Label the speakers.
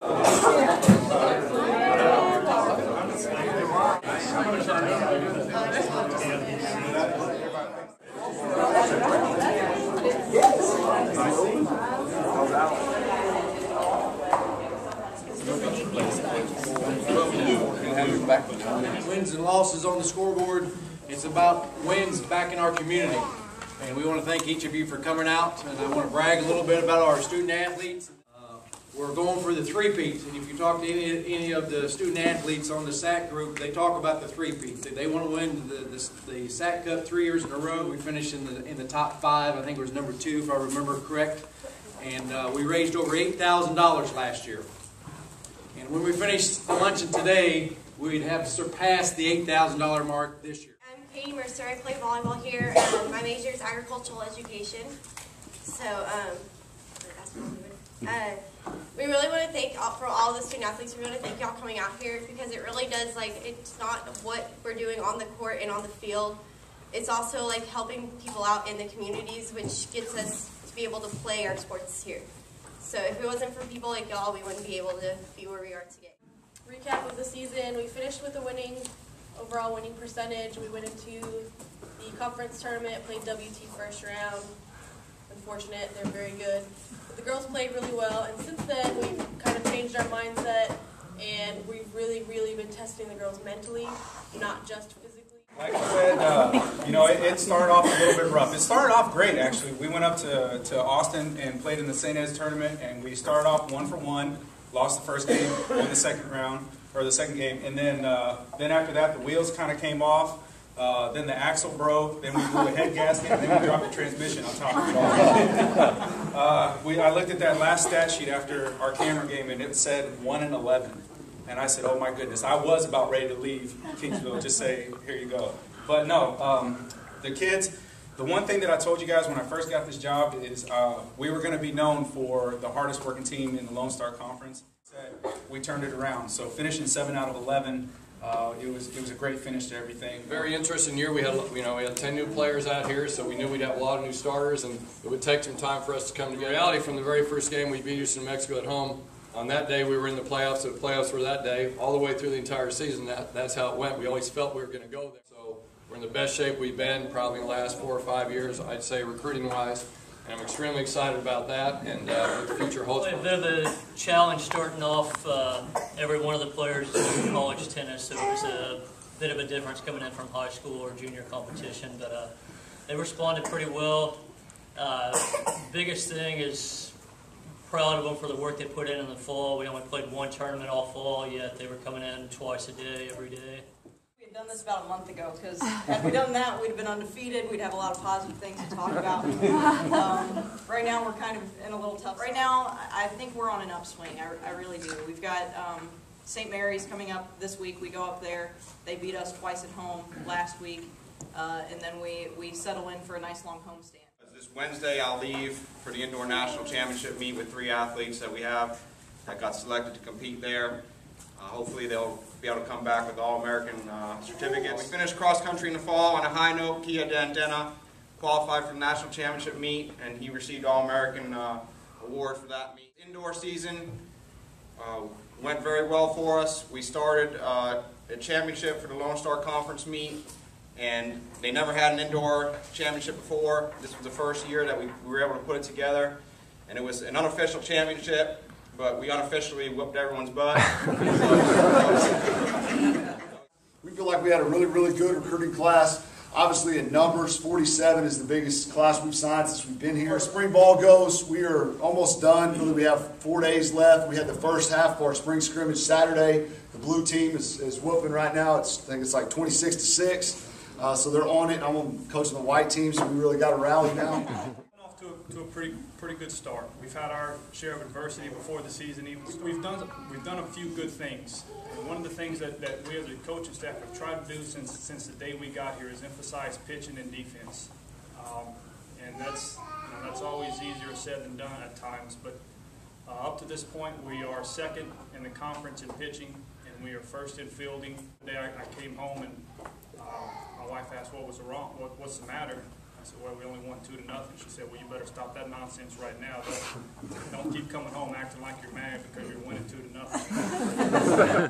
Speaker 1: Wins and losses on the scoreboard. It's about wins back in our community. And we want to thank each of you for coming out. And I want to brag a little bit about our student athletes. We're going for the three-peats. And if you talk to any of the student athletes on the SAC group, they talk about the three-peats. They want to win the SAC Cup 3 years in a row. We finished in the top 5. I think it was number 2, if I remember correct. And we raised over $8,000 last year. And when we finished the luncheon today, we'd have surpassed the $8,000 mark this year.
Speaker 2: I'm Katie Mercer. I play volleyball here. My major is agricultural education. So, we really want to thank for all the student athletes. We want to thank y'all coming out here because it really does, it's not what we're doing on the court and on the field. It's also helping people out in the communities, which gets us to be able to play our sports here. So if it wasn't for people like y'all, we wouldn't be able to be where we are today.
Speaker 3: Recap of the season, we finished with a overall winning percentage. We went into the conference tournament, played WT first round. Unfortunate, they're very good. But the girls played really well, and since then we've kind of changed our mindset, and we've really been testing the girls mentally, not just physically.
Speaker 4: Like I said, it started off a little bit rough. It started off great, actually. We went up to Austin and played in the St. Ed's tournament, and we started off 1-for-1, lost the first game, won the second round, or the second game, and then after that, the wheels kind of came off. Then the axle broke, then we blew a head gasket, and then we dropped the transmission on top of it all. I looked at that last stat sheet after our camera game, and it said 1-11. And I said, oh my goodness, I was about ready to leave Kingsville, just say, here you go. But no, the kids, the one thing that I told you guys when I first got this job is we were going to be known for the hardest working team in the Lone Star Conference. We turned it around, so finishing 7 out of 11, it was a great finish to everything.
Speaker 5: Very interesting year. We had 10 new players out here, so we knew we'd have a lot of new starters, and it would take some time for us to come together. In reality, from the very first game, we beat Houston, New Mexico at home. On that day, we were in the playoffs, so the playoffs were that day. All the way through the entire season, that's how it went. We always felt we were going to go there. So we're in the best shape we've been probably in the last 4 or 5 years, I'd say, recruiting-wise. And I'm extremely excited about that and what the future holds.
Speaker 6: A bit of a challenge starting off. Every one of the players in college tennis, so it was a bit of a difference coming in from high school or junior competition, but they responded pretty well. Biggest thing is proud of them for the work they put in the fall. We only played 1 tournament all fall, yet they were coming in twice a day, every day.
Speaker 7: We had done this about a month ago, because had we done that, we'd have been undefeated. We'd have a lot of positive things to talk about. Right now, we're kind of in a little tough. Right now, I think we're on an upswing. I really do. We've got St. Mary's coming up this week. We go up there. They beat us twice at home last week, and then we settle in for a nice long homestand.
Speaker 8: This Wednesday, I'll leave for the Indoor National Championship meet with 3 athletes that we have that got selected to compete there. Hopefully, they'll be able to come back with All-American certificates. We finished cross-country in the fall on a high note. Kia Dantena qualified for the National Championship meet, and he received All-American award for that meet. Indoor season went very well for us. We started a championship for the Lone Star Conference meet, and they never had an indoor championship before. This was the first year that we were able to put it together, and it was an unofficial championship, but we unofficially whooped everyone's butt.
Speaker 9: We feel like we had a really good recruiting class. Obviously in numbers, 47 is the biggest class we've signed since we've been here. As spring ball goes, we are almost done. Really, we have 4 days left. We had the first half of our spring scrimmage Saturday. The blue team is whooping right now. I think it's like 26-6. So they're on it. I'm coaching the white team, so we really got to rally now.
Speaker 10: Off to a pretty good start. We've had our share of adversity before the season. We've done a few good things. And one of the things that we as a coaching staff have tried to do since the day we got here is emphasize pitching and defense. And that's always easier said than done at times. But up to this point, we are second in the conference in pitching, and we are first in fielding. Today I came home and my wife asked what was wrong, what's the matter. I said, well, we only won 2-0. She said, well, you better stop that nonsense right now. Don't keep coming home acting like you're mad because you're winning 2-0.